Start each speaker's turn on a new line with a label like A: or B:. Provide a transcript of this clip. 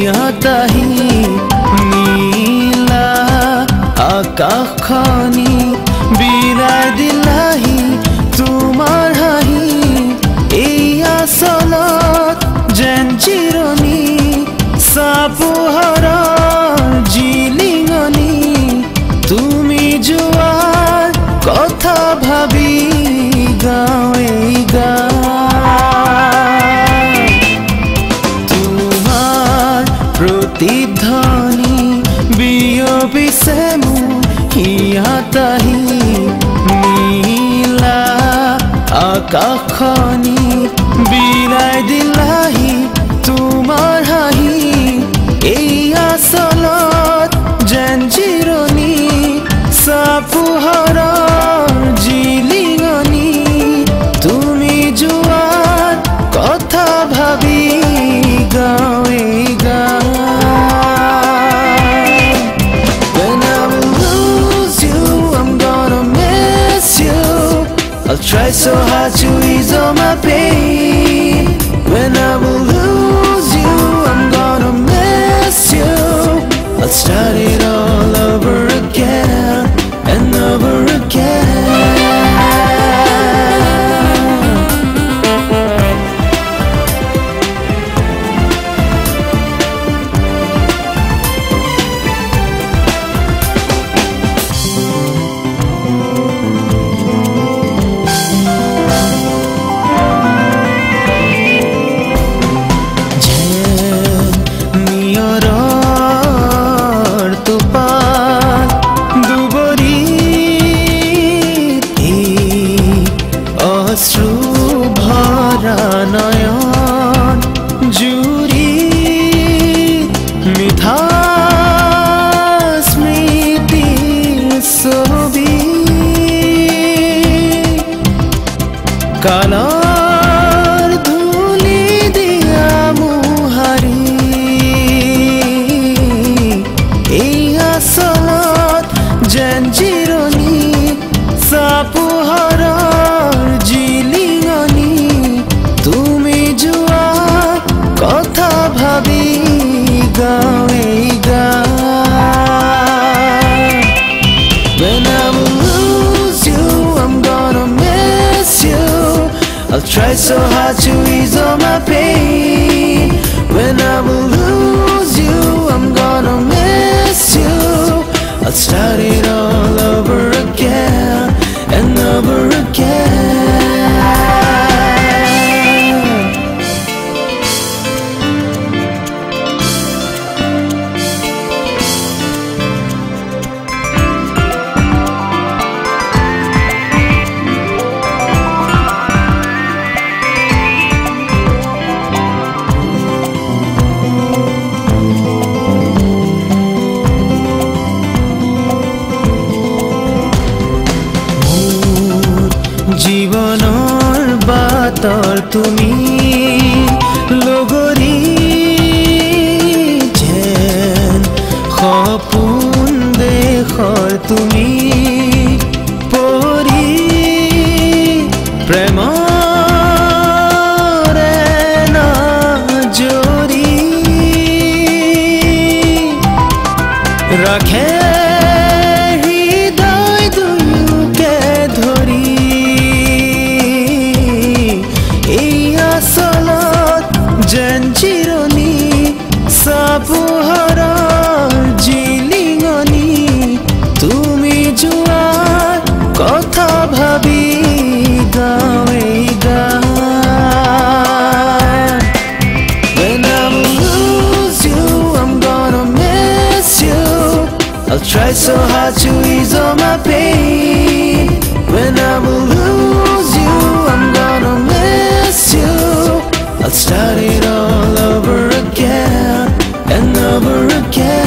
A: হিয়াত আহি নীলা আকাশখনি বিলাই দিলাহি তোমাৰ হাঁহি এই আচলত যেন চিৰণি চাপোহৰৰ জিলিঙনি তুমি যোৱাৰ কথা ভাবি গাঁৱে তোমাৰ প্ৰতিধ্বনি বিয়পিছে মোৰ হিয়াত আহি নীলা আকাশখনি বিলাই দিলাহি তোমাৰ হাঁহি এই আচলত যেন চিৰণি চাপোহৰৰ জিলিঙনি তুমি যোৱাৰ কথা ভাবি গাঁৱে When I will lose you, I'm gonna miss you. I'll try so hard to ease all my pain. When I will lose you, I'm gonna miss you. I'll start it all over again and over again. অশ্রু ভরা নয়ন জুড়ি মিঠা স্মৃতির ছবি colour ধুলি দিয়া মুহারি এই আচলত যেন চিৰণি চাপোহৰৰ জিলিঙনি তুমি যোৱাৰ কথা ভাবি গাঁৱে When I will lose you, I'm gonna miss you. I'll try so hard to ease all my pain. When I will lose you, I'm gonna miss you. I'll start it all over again and over again. জীৱনৰ বাটৰ তুমি লগৰী যেন সপোন দেশৰ তুমি পৰি প্ৰেমৰে নজৰি ৰাখে যেন চিৰণি চাপোহৰৰ জিলিঙনি তুমি যোৱাৰ কথা ভাবি গাঁৱে When I will lose you, I'm gonna miss you. I'll try so hard to ease all my pain. When I will lose you, I'm gonna miss you. I'll start it all over again and over again.